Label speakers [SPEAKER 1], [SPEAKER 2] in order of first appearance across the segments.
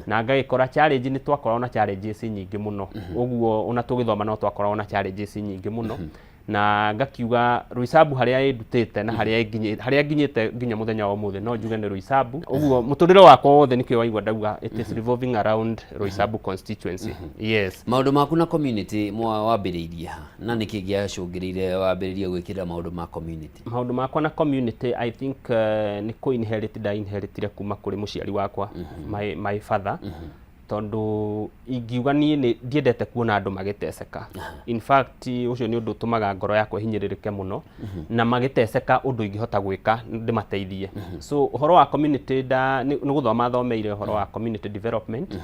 [SPEAKER 1] na ngagikora challenge ni twakorwo na challenges nyingi muno uguo ona tugithoma no twakorwo na challenges nyingi muno na ngakiuga Roysambu haria indutite na haria nginyite nginya muthenya wa umuthi no njuge ni Roysambu uguo muturire wakwa wothe nikio waigua ndauga it is revolving around Roysambu constituency. Yes,
[SPEAKER 2] maundu maku na community wambiriirie na niki giacungiriire wambiriirie gwikira maundu ma community?
[SPEAKER 1] Maundu makwa na community I think ni ko inheritire kuma kuri muciari wakwa my father tondu ingiuga ni ndiendete kuona andu magiteseka. In fact ucio ni undu tumaga ngoro yakwa hinyiririke muno na magiteseka undu ingihota gwika ndimateithie. So uhoro wa community ni guthoma thomeire uhoro wa community development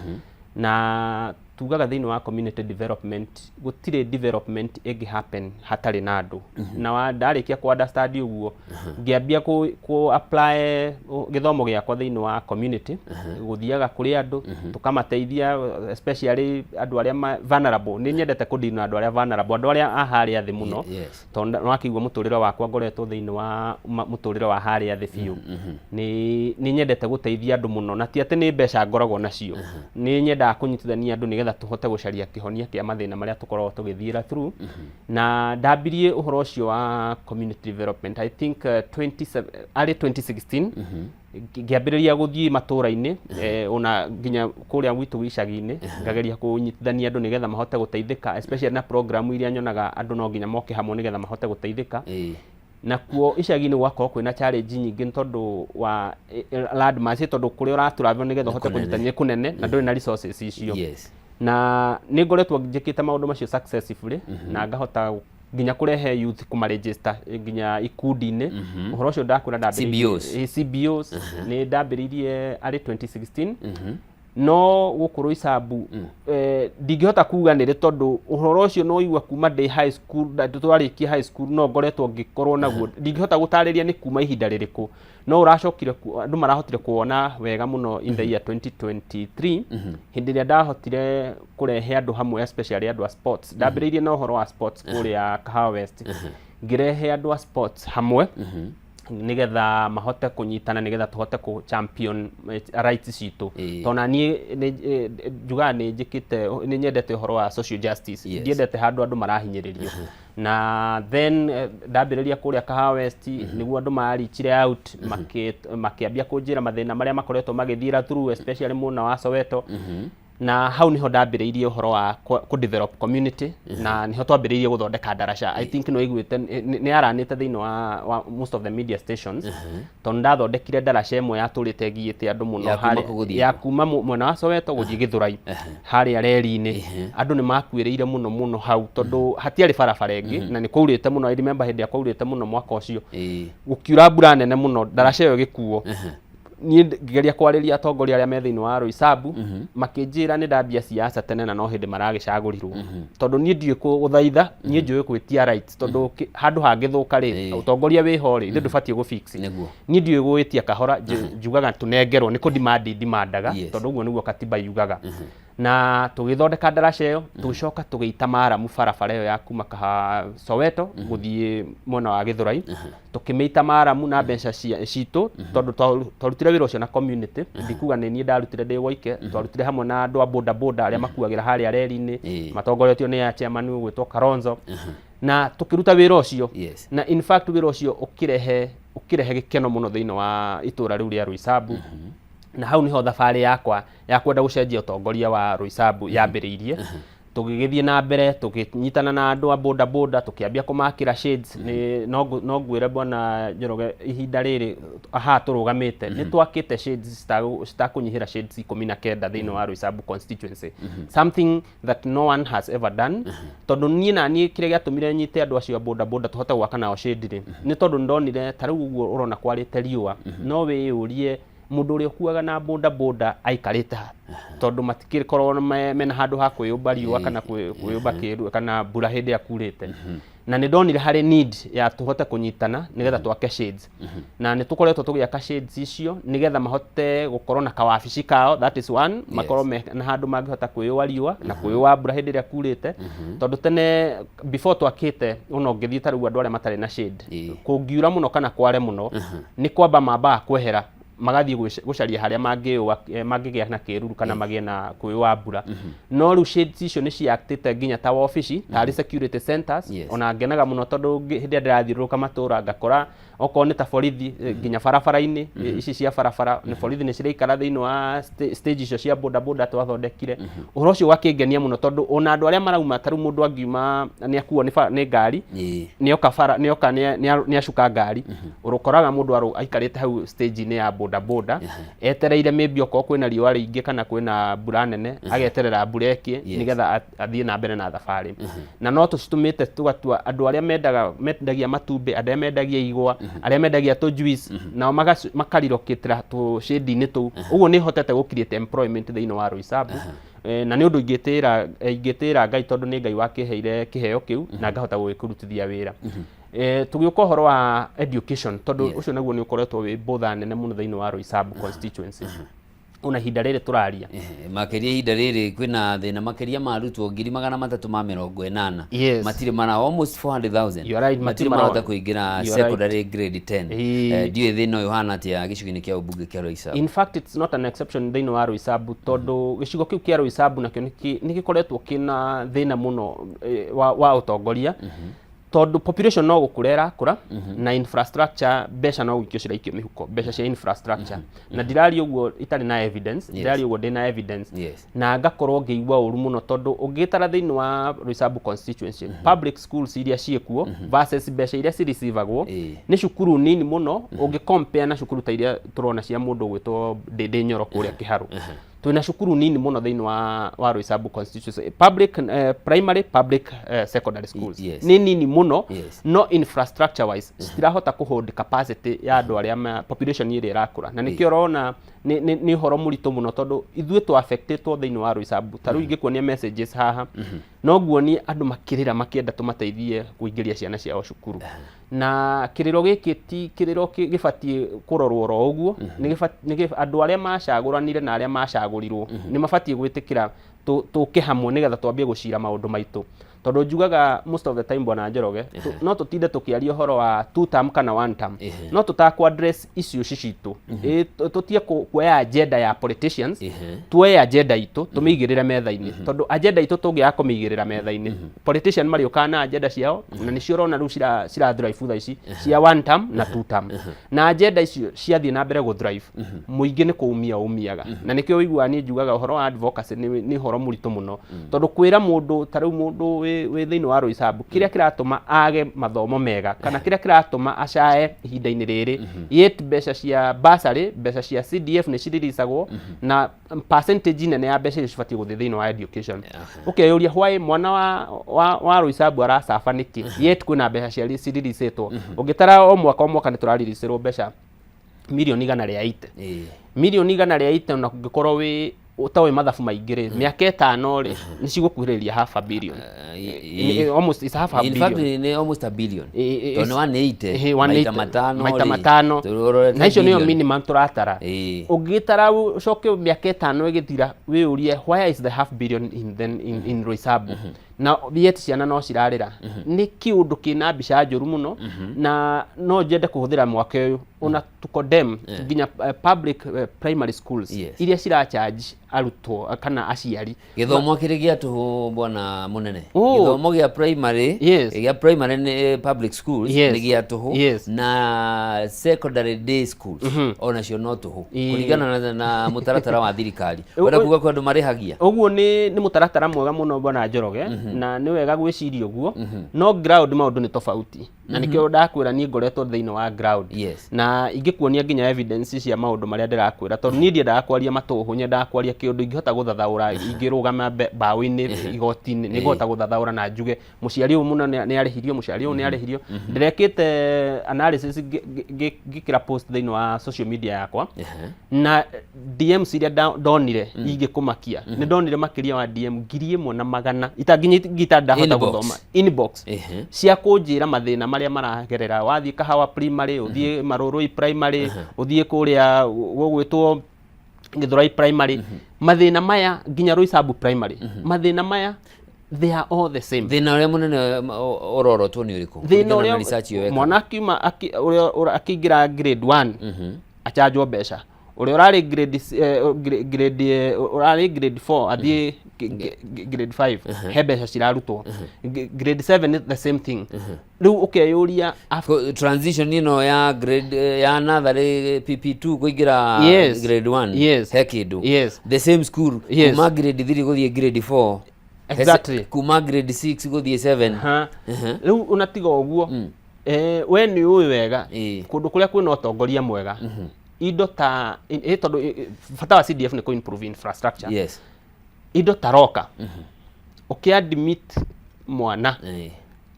[SPEAKER 1] na tugaga thiini wa community development gutire development igi happen hatari na andu na wandarikia ku understand uguo ngiambia ku apply githomo giakwa thiini wa community guthiaga kuri andu tukamateithia especially andu aria vulnerable. Ni nyendete kudina andu aria vulnerable, andu aria ahari athi muno tondu wakigwa muturire wakwa ngoretwo thiini wa muturire wa hari athi fiu. Ni nyendete guteithia andu muno na ti ati ni mbeca ngoragwo nacio. Ni nyenda kunyitithania andu nigetha tuhote gucaria kihonia kia mathina maria tukorwo tugithiira through na ndambirie uhoro ucio wa community development I think 2016 ngiambiriria guthii matura-ini ona nginya kuria gwitu gicagi-ini ngageria kunyitithania andu nigetha mahote guteithika especially na program iria nyonaga andu no nginya moke hamwe nigetha mahote guteithika. Na kuo icagi-ini gwakorwo kwina challenge nyingi tondu wa landmass tondu kuria uraturabio nigetha hote kunyitithania kunene na nduri na resources icio. Na ni ngoretwo njikite maundu macio successfully na ngahota nginya kurehe youth kuma register nginya ikundi-ini. Uhoro ucio ndakura ndambiririe CBOs ni ndambiririe ari 2016 no guku Roysambu ndingihota kuga niri tondu uhoro ucio no igwa kuma day high school twarikia high school no ngoretwo ngikorwo naguo ndingihota gutariria ni kuma ihinda ririku no uracokire andu marahotire kuona wega muno in the year 2023 hindi ria ndahotire kurehe andu hamwe especially andu a sports ndambiririe na uhoro wa sports kuria Kahawa West ngirehe andu a sports hamwe nigetha mahote kunyitana nigetha tuhote ku champion rights citu tona ni juga ni njikite ni nyendete uhoro wa social justice ndiendete handu andu marahinyiririo na then ndambiriria kuria Kahawa West niguo andu marichire out makiambia kunjira mathina maria makoretwo magithira through especially muna wa Soweto na hau niho ndambiriirie uhoro wa ku develop community na niho twambiriirie guthondeka ndaraca. I think no igwite ni aranite thiini wa most of the media stations tondu ndathondekire ndaraca imwe yaturite ngiite andu muno ya kuma mwena wa Soweto guthii Githurai haria reri-ini andu ni makuireire muno hau tondu hatiari barabara ingi na ni kuurite muno. I remember hindi ya kuurite muno mwaka ucio gukiura mbura nene muno ndaraca iyo gikuo ni ngigeria kwariria atongoria aria me thiini wa Roysambu makinjira ni ndambia siasa tene na no hindi maragicagurirwo tondu ni ndiye guthaitha ni njuwe kwitia rights tondu handu hangithuka ri utongoria wiho ri ndubatie gu fix ni ndiye gwitia kahora njugaga tunengerwo ni kudimandaga tondu uguo niguo katiba yugaga na tugithondeka ndaraca iyo tugicoka tugiita maramu barabara iyo ya kuma Soweto guthii mwena wa Githurai tukimeita maramu na mbeca citu tondu twarutire wira ucio na community ndikuga ni nie ndarutire ndi woike twarutire hamwe na andu a boda aria makuagira haria reri-ini matongoretio ni ya chairman gwitwo Karonzo na tukiruta wira ucio na in fact wira ucio ukirehe gikeno muno thiini wa itura riu ria Roysambu na hau niho thabari yakwa ya kwenda gucenjia utongoria wa Roysambu yambiriirie tugigithie na mbere tukinyitana na andu a boda tukiambia kumakira shades ni no ngwire bwana Njoroge ihinda riri turugamite ni twakite shades citakunyihira shades 19 thiini wa Roysambu constituency something that no one has ever done tondu nie na nie kire giatumire nyite andu acio a boda tuhote gwaka nao shade ri ni tondu ndonire tariu uguo urona kwarite riua no wiyurie mundu uri okuaga na boda aikarite tondu matikirikorwo mena handu ha kwiyumba riua kana kwiyumba kiru kana mbura hindi akurite na ni ndonire hari need ya tuhote kunyitana nigetha twake shades na ni tukoretwo tugiaka shades icio nigetha mahote gukorwo na kawabici kao that is one makorwo na handu mangihota kwiyua riua na kwiyua mbura hindi akurite tondu tene before twakite uno ngithita riu andu aria matari na shade kungiura muno kana kware muno ni kwamba mamba kwehera magathie gucaria haria mangigea na kiruru kana magie na kuiwa mbura no riu shades icio ni ciaktite nginya ta wabici tari security centers ona ngenaga muno tondu hindi ndirathiuruka matura ngakora oko ni ta borithi nginya barabara-ini ici cia barabara ni borithi ni ciraikara thiini wa stage icio cia boda boda twathondekire uhoro ucio wakingenia muno tondu ona andu aria marauma taru mundu angiuma ni akuo ni ngari ni oka ni acuka ngari urukoraga mundu aikarite hau stage ni ya boda boda etereire maybe oko kwina riua ringi kana kwina mbura nene ageterera mbura eki nigetha athie na mbere na thabari na no tucitumite tugatua andu aria mendagia matumbi aria mendagia igwa aria mendagia to juice nao makarirokitira tu shade-ini tu uguo ni hotete gukiriete employment thiini wa Roysambu na ni undu ingitira Ngai tondu ni Ngai wakiheire kiheo kiu na ngahota gwikurutithia wira tugiuka horo wa education tondu ucio naguo ni ukoretwo wi botha nene muno thiini wa Roysambu constituency una hinda riri turaria
[SPEAKER 2] makeria hinda riri kwina thina makeria marutwo 380 matire mana almost 400,000 matire marahota kuingira secondary grade 10 ndiye thina uyu hana atia gicigo-ini kia ubunge kia Roysambu.
[SPEAKER 1] In fact it's not an exception thiini wa Roysambu tondu gicigo kiu kia Roysambu nakio ni gikoretwo kina thina muno wa utongoria tondu population no gukurera kura na infrastructure besha no gukio ciraikio mihuko besha cia infrastructure na ndirari uguo itari na evidence ndirari uguo ndina evidence na ngakorwo ngiigua uru muno tondu ungitara thiini wa Roysambu constituency public schools iria ciekuo versus besha iria cireceive-agwo ni cukuru nini muno ungicompare na cukuru ta iria turona cia mundu gwitwo Ndindi Nyoro kuria Kiharu twina cukuru nini muno thiini wa Roysambu constituency public primary public secondary schools ni nini muno no infrastructure wise citirahota kuhold capacity ya andu aria population iri irakura na nikio rona ni horo murito muno tondu ithuĩ tu affectedwo thiini wa Roysambu taru ingikuonia messages haha no guonie andu makirira makienda tumateithie kuingiria ciana ciao cukuru na kiriro giki ti kiriro gibatie kurorwo ro uguo ni andu aria macaguranire na aria macagurirwo ni mabatie gwitikira tuke hamwe nigetha twambie gucira maundu maitu tondu njugaga most of the time bwana Njoroge no tutinde tukiaria horo wa two term kana one term no tutakwa address issues citu tutie kuoya agenda ya politicians tuoya agenda itu tumigirire metha-ini tondu agenda itu tungiaga kumigirira metha-ini politician mari ukana agenda ciao na nicio rona ru cira drive tha ici cia one term na two term na agenda icio ciathie na mbere go drive muingi ni kuumiaga na nikio wigua ni njugaga horo wa advocacy ni horo murito muno tondu kwira mundu taru mundu we thiini wa Roysambu kiria kiratuma age mathomo mega kana kiria kiratuma acae ihinda-ini riri yet besha cia bursary besha cia CDF ni ciririsagwo na percentage nene ya besha cibatie guthii thiini wa education ukeyuria why mwana wa Roysambu aracaba niki yet kwina besha cia ciririsitwo ungitara o mwaka ni turaririsirwo besha milioni 180 milioni 180 na kungikorwo wi utawe mathabu maingire miaka 5 ri ni cigukuhiriria half a billion almost is half a billion
[SPEAKER 2] in fact ni almost a billion tondu 180
[SPEAKER 1] maita matano na icio niyo minimum turatara ungitara ucoke miaka 5 igithira wiurie why is the half billion in Roysambu na yet ciana no cirarira ni kiundu kina mbica njuru muno na no njende kuhuthira mwaka uyu ona to condemn nginya public primary schools iria cira charge arutwo kana aciari
[SPEAKER 2] githomo kirigia tu bwana munene githomo gia primary gia primary ni public schools ni gia tuhu na secondary day schools ona cio no tuhu kuringana na mutaratara wa thirikari wenda kuga kwa andu marihagia
[SPEAKER 1] uguo ni mutaratara mwega muno bwana Njoroge na ni wega gwiciria uguo no ground maundu ni tofauti na nikio ndakwira ni ngoretwo thiini wa ground na ingikuonia nginya evidence cia maundu maria ndirakwira tondu ni ndiendaga kwaria matuhu nyenda kwaria kiundu ingihota guthathaura ingirugama bawi-ini igoti-ini nigota guthathaura na njuge muciari uyu muno ni arihirio muciari uyu ni arihirio ndirekite analysis ngikira post thiini wa social media yakwa na DMs iria ndonire ingikumakia ni ndonire makiria wa DM 1,100 itaginyita ndahota guthoma inbox cia kunjira mathina maria maragerera wathie Kahawa primary uthie Marurui primary uthie kuria gugwitwo Githurai primary mathina maya nginya Roysambu primary mathina maya they are all the same
[SPEAKER 2] thina uria munene ororotwo ni uriku
[SPEAKER 1] thina uria mwana akiuma akiingira grade 1 achanjwo mbeca uria urari grade urari grade 4 athie grade 5 he mbeca cirarutwo grade 7 the same thing riu ukeyuria
[SPEAKER 2] transition ino ya grade ya nursery PP2 kuingira grade 1 he kindu the same school kuma grade 3 guthie grade 4
[SPEAKER 1] exactly
[SPEAKER 2] kuma grade 6 guthie 7
[SPEAKER 1] riu unatiga uguo we ni uwi wega kundu kuria kwina utongoria mwega indo ta tondu bata wa CDF ni ku improve infrastructure indo ta roka ukiadmit mwana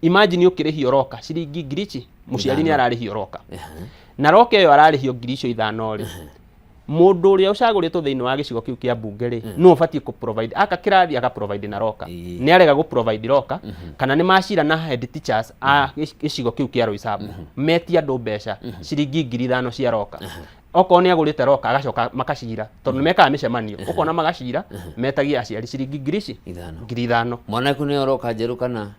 [SPEAKER 1] imagine ukirihio roka ciringi ngirici muciari ni ararihio roka na roka iyo ararihio ngirici 5 ri mundu uria ucaguritwo thiini wa gicigo kiu kia bunge ri no ubatie ku provide aka kirathi aka provide na roka ni arega gu provide roka kana ni macira na head teachers a gicigo kiu kia Roysambu metia andu mbeca ciringi 5,000 cia roka oko ni agurite roka agacoka makacira tondu mekaga micemanio ukona magacira metagia aciari ciringi ngirici 5,000
[SPEAKER 2] mwana ku ni roka njeru kana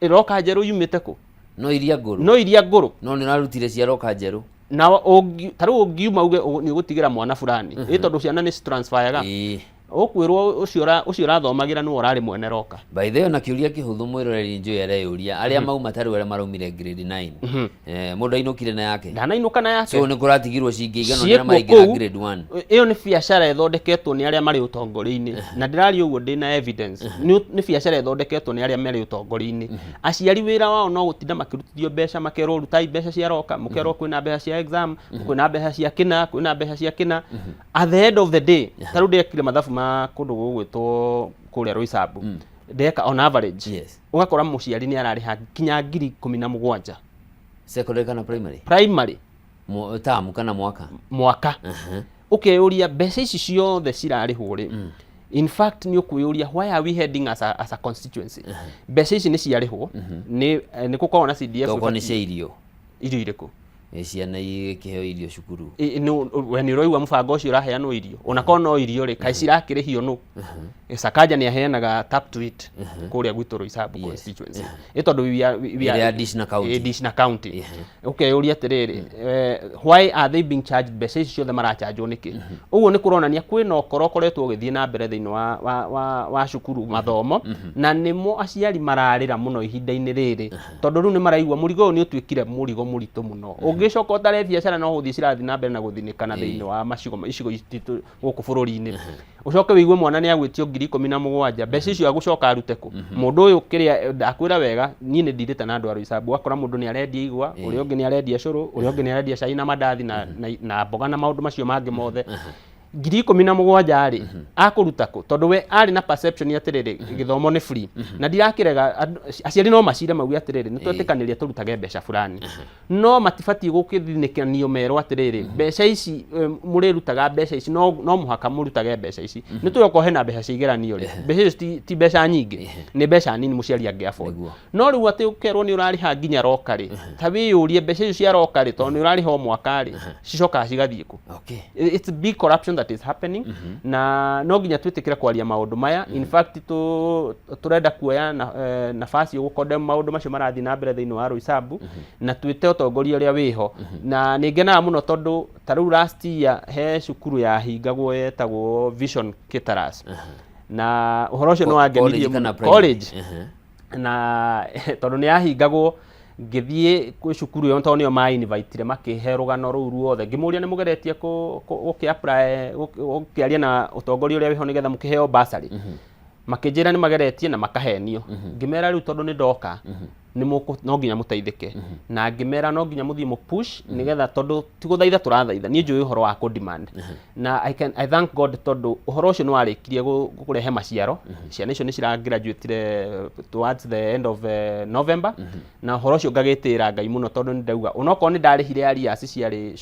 [SPEAKER 1] roka njeru yumite ku
[SPEAKER 2] no iria nguru no ni narutire cia roka njeru
[SPEAKER 1] na taru ungiuma uge ni gutigira mwana fulani tondu ciana ni transferaga ukwirwo ucio urathomagira ni urari mwene roka
[SPEAKER 2] by the way na kiuria kihuthu mwiroreri njui areyuria aria mauma taru aria maraumire grade 9 mundu ainukire na yake
[SPEAKER 1] ndanainuka na yake
[SPEAKER 2] so ni kuratigirwo cingi igano ni maigira grade 1
[SPEAKER 1] iyo ni biacara ithondeketwo ni aria mari utongori-ini na ndirari uguo ndina evidence ni biacara ithondeketwo ni aria mari utongori-ini aciari wira wao no gutinda makirutithio mbeca makerwo rutai mbeca cia roka mukerwo kwina mbeca cia exam kwina mbeca cia kina kwina mbeca cia kina at the end of the day taru ndekire mathabu ma kundu gugwitwo kuria Roysambu ndeka on average ugakora muciari ni arariha kinya 17,000
[SPEAKER 2] secondary kana
[SPEAKER 1] primary
[SPEAKER 2] tamu kana
[SPEAKER 1] mwaka ukeyuria mbeca ici ciothe cirarihwo ri in fact ni ukuyuria why are we heading as a constituency mbeca ici ni ciarihwo ni gukorwo na CDF
[SPEAKER 2] toko ni cia irio
[SPEAKER 1] iriku
[SPEAKER 2] ciana ikiheo irio cukuru
[SPEAKER 1] we ni roigwa mubango ucio uraheanwo irio onako no irio ri kai cirakirihio no Sakaja ni aheanaga tap to it kuria gwitu Roysambu constituency tondu we are additional county okay uria atiriri why are they being charged mbeca icio the marachargewo niki uguo ni kuronania kwina okoro koretwo ugithie na mbere thiini wa cukuru mathomo na nimo aciari mararira muno ihinda-ini riri tondu riu ni maraigua murigo ni utwikire murigo muritu muno ungicoka utare biacara no guthie cirathi na mbere na guthinikana thiini wa icigo itu guku bururi-ini ucoke wigue mwana ni agwitio 17,000 mbeca icio agucoka arute ku mundu uyu kiria ndakwira wega ni ndirite na andu a Roysambu akora mundu ni arendia igwa uria ungi ni arendia curu uria ungi ni arendia cai na mandathi na mboga na maundu macio mangi mothe 17,000 ri akuruta ku tondu we ari na perception atiriri githomo ni free na ndirakirega aciari no macire mau atiriri ni twetikaniria turutage mbeca fulani no matibati gukithinikanio mero atiriri mbeca ici murirutaga mbeca ici no muhaka murutage mbeca ici ni tuyoko hena mbeca cigeranio ri mbeca ici ti mbeca nyingi ni mbeca nini muciari angi afford no riu ati ukerwo ni urariha nginya roka ri tabi urie mbeca ici cia roka ri tondu ni urariha mwaka ri cicoka cigathie ku it's big corruption that is happening na no nginya twitikire kwaria maundu maya in fact turenda kuoya nafasi gukondem maundu macio marathi na mbere thiini wa Roysambu na twite utongoria uria wiho na ningenaga muno tondu taru last year he cukuru ya hingagwo yetagwo Vision Kitaras na uhoro ucio no wangenirie college na tondu ni ahingagwo ngithie kwi cukuru yo tondu ma invite makihe rugano ruu ruothe ngimuria ni mugeretie ku apply ukiaria na utongoria uria wiho nigetha mukiheo bursary makijira ni mageretie na makahenio ngimera riu tondu ni ndoka ni no nginya muteithike na ngimera no nginya muthie mu push nigetha tondu tiguthaitha turathaitha ni njui uhoro wa ku demand na I thank God tondu uhoro ucio ni warikirie gukurehe maciaro ciana icio ni cira graduate towards the end of November na uhoro ucio ngagitira Ngai muno tondu ni ndauga onoko ni ndarihire arias ciari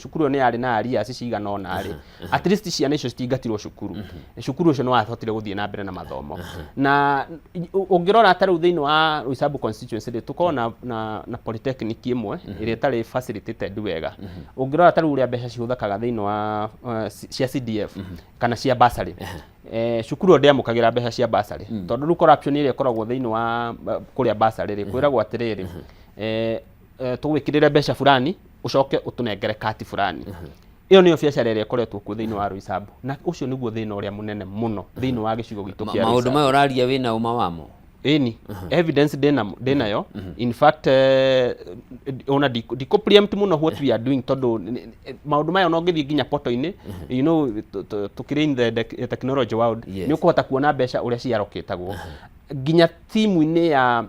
[SPEAKER 1] cukuru ni yari na arias cigana ona ari at least ciana icio citingatirwo cukuru ucio ni wathotire guthie na mbere na mathomo na ungirora taru thiini wa Roysambu constituency tukona na polytechnic imwe iria tari facilitated wega ungirora taru uria mbeca cihuthakaga thiini wa cia CDF kana cia bursary cukuru ndiamukagira mbeca cia bursary tondu corruption iria ikoragwo thiini wa kuria bursary ri kwiragwo atiriri tugwikirira mbeca fulani ucoke utunengere kati fulani. Iyo niyo biacara ĩrĩa ĩkoretwo kuo thĩinĩ wa Roysambu, na ũcio nĩguo thĩna ũrĩa mũnene mũno thĩinĩ wa gĩcigo gitũ kĩa Roysambu.
[SPEAKER 2] Maũndũ maya ũraria wĩna uma wamo?
[SPEAKER 1] Eni evidence ndĩnayo. In fact ona ndiko preempt muno what we are doing, tondu maundu maya no ngithii nginya portal-ini, you know, tukiri in the technology world, ni ukuhota kuona mbeca uria ciaroketagwo nginya timu-ini ya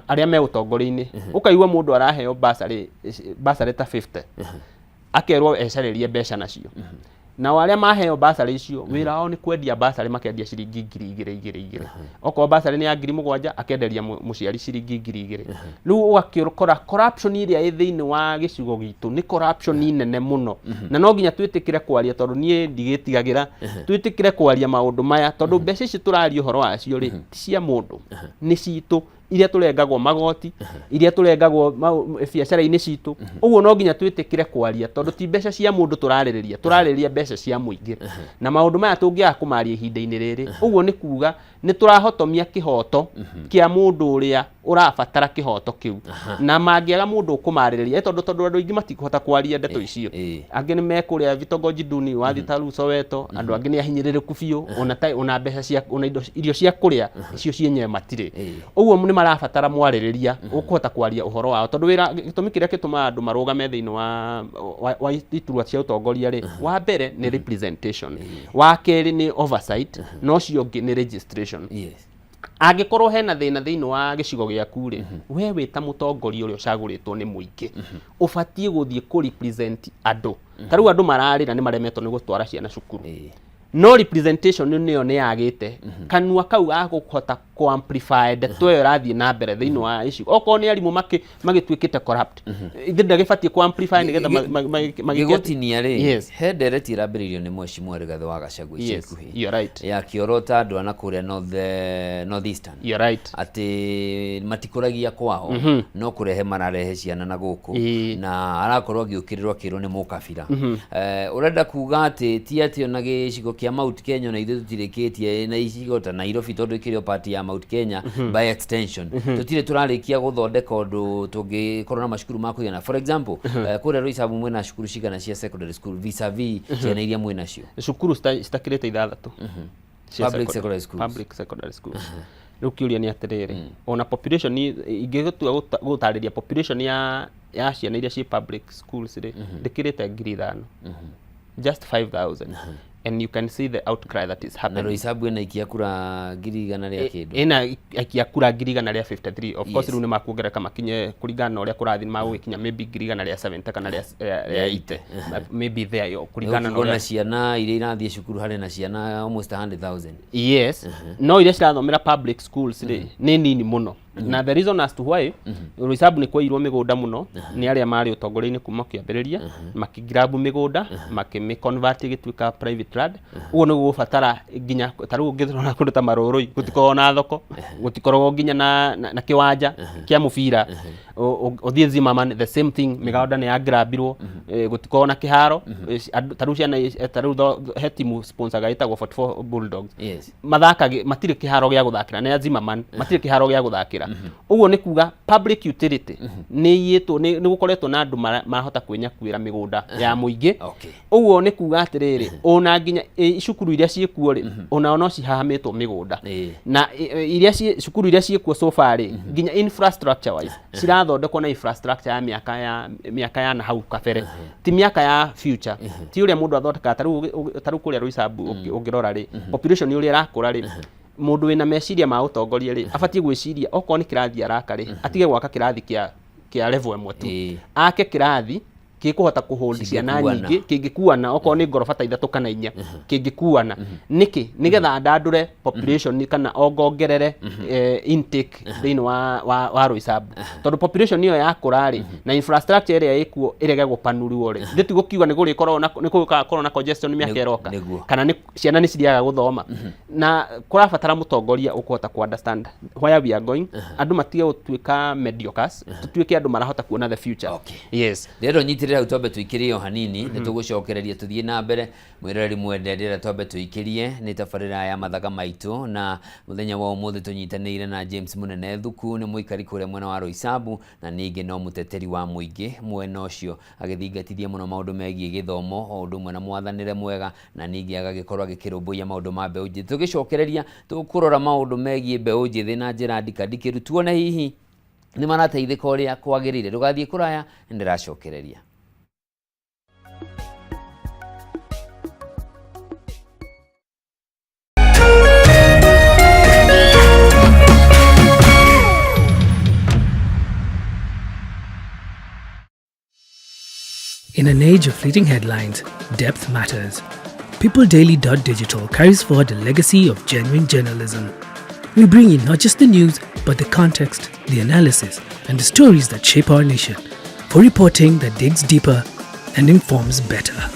[SPEAKER 1] aria me utongori-ini. Ukaigua mundu araheo basari ta 50 akerwo ecaririe mbeca nacio, na wale maheo basari icio wira wao ni kwendia basari, makendia ciringi 2,000 okorwo basari ni ya 7,000 akenderia muciari ciringi 2,000. Riu ugakora corruption iria ĩ thĩinĩ wa gĩcigo gitu ni corruption nene muno, na no nginya twitikire kwaria, tondu nie ndigitigagira twitikire kwaria maundu maya, tondu mbeca ici turaria horo wacio ri ti cia mundu, ni citu iria turengagwo magoti, iria turengagwo biacara-ini citu. Uguo no nginya twitikire kwaria, tondu ti mbeca cia mundu turariria mbeca cia muingi, na maundu maya tungiaga kumaria ihinda-ini riri. Uguo ni kuga ni turahotomia kihoto kia mundu uria urabatara kihoto kiu, na mangiaga mundu kumariria, tondu andu aingi matikuhota kwaria ndeto icio. Angi ni mekuria vitongoji duni wathi ta Soweto, andu angi ni ahinyiriruku biu, ona mbeca cia ona irio cia kuria icio cienyewe matire. Uguo ni marabatara mwaririria ukuhota kwaria uhoro wao, tondu wira gitumi kiria gituma andu marugame thiini wa iturwa cia utongoria ri, wa mbere ni representation, wa keri ni oversight, no cio ngi ni registration. Angikorwo hena thina thiini wa gicigo giaku ri, we wita mutongoria uria ucaguritwo ni muingi, ubatie guthie ku represent andu. Tariu andu mararira ni maremetwo ni gutwara ciana cukuru, no representation niyo ni yagite. Kanua kau agukuhota ku amplify ndeto iyo rathie na mbere thiini wa icigo, okorwo ni arimu magitwikite corrupt, ithe ndagibatie ku amplify nigetha
[SPEAKER 2] magigotinia ri. He ndereti irambiririo ni Mheshimiwa Rigathi wa Gachagua ikuhi,
[SPEAKER 1] you're right,
[SPEAKER 2] ya kiorota andu ana kuria northeastern,
[SPEAKER 1] you're right,
[SPEAKER 2] ati matikuragia kwao, no kurehe mararehe ciana na guku, na arakorwo agiukirirwo kirwo ni mukabira. Urenda kuga ati ti ati ona gicigo kia Mount Kenya na ithe tutirikitie na icigo ta Nairobi, tondu ikirio party ya Mount Kenya by extension tutire turarikia guthondeka undu tungikorwo na mashukuru ma kuigana. For example, kuria Roysambu mwena cukuru cigana cia secondary school vis-a-vis ciana iria mwena cio?
[SPEAKER 1] Cukuru citakirite 6
[SPEAKER 2] public secondary schools.
[SPEAKER 1] Public secondary schools. Riu kiuria ni atiriri, ona population ingigotua gutariria population ya ciana iria ci public schools ri ndikirite 5,000, just 5,000. And you can see the outcry that is happening.
[SPEAKER 2] Na Roysambu ina ikiakura 100 ria kindu,
[SPEAKER 1] ina ikiakura 153. Of course riu ni makuongereka makinye kuringana na uria kurathi magukinya maybe 170 kana ria 80, maybe there yo kuringana na
[SPEAKER 2] uria ciana iria irathie cukuru hari na ciana almost 100,000.
[SPEAKER 1] Yes, no iria cirathomera public schools ni nini muno. Na the reason as to why Roysambu ni kwairwo migunda muno ni aria mari utongoria-ini kuma kiambiriria, makigrabu migunda makimiconvert gituika private land. Uguo ni gubatara nginya tariu ngithirona kundu ta Maroroi gutikorwo na thoko, gutikorwo nginya na kiwanja kia mubira, uthie Zimmerman the same thing, migunda ni yagrabirwo, gutikorwo na kiharo. Tariu ciana tariu he timu sponsor gaitagwo 44 Bulldogs, mathaka matire kiharo gia guthakira na Zimmerman matire kiharo gia guthakira. Uguo ni kuga public utility ni yitwo ni gukoretwo na andu mahota kwinyakuira migunda ya muingi. Uguo ni kuga atiriri, ona nginya icukuru iria ciekuo ri ona no cihahamitwo migunda, na iria cukuru iria ciekuo so far ri nginya infrastructure wise cirathondekwo na infrastructure ya miaka ya na hau kabere, ti miaka ya future, ti uria mundu athondeka. Tariu kuria Roysambu ungirora ri population uria irakura ri, mundu wina meciria ma utongoria ri abatie gwiciria okorwo ni kirathi araka ri atige gwaka kirathi kia level imwe tu, ake kirathi kikuhota kuhold ciana nyingi, kingikuana okorwo ni ngoroba ta 3 kana 4 kingikuana. Niki nigetha andandure population kana ongongerere intake thiini wa Roysambu, tondu population iyo yakura ri na infrastructure iria ikuo irege gupanuruo ri, nditi gukiuga ni gurikorwo na congestion miaka iroka, kana ni ciana ni ciriaga guthoma. na kurabatara mutongoria ukuhota ku understand where we are going. Andu matige gutuika mediocres, tutuike andu marahota kuona the future. Yes,
[SPEAKER 2] rero nyitirira utobe tuikirio hanini nitugucokereria tuthie na mbere mwirori mwende rira tobe tuikirie ni tafarira ya mathaga maitu na muthenya wa umuthi tunyitanire na James Munene Thuku ni muikari kuria mwena wa Roysambu na ningi no muteteri wa muingi mwena ucio agithingatithia muno maundu megie githomo o undu mwena mwathanire mwega na ningi agagikorwa gikirumbuya maundu ma mbeu njithi tugicokereria tukurora maundu megie mbeu njithi na njira ndikadikiru tuone hihi ni marateithika uria kwagirire rugathie kuraya ndiracokereria.
[SPEAKER 3] In an age of fleeting headlines, depth matters. PeopleDaily.digital carries forward a legacy of genuine journalism. We bring in not just the news, but the context, the analysis, and the stories that shape our nation, for reporting that digs deeper and informs better.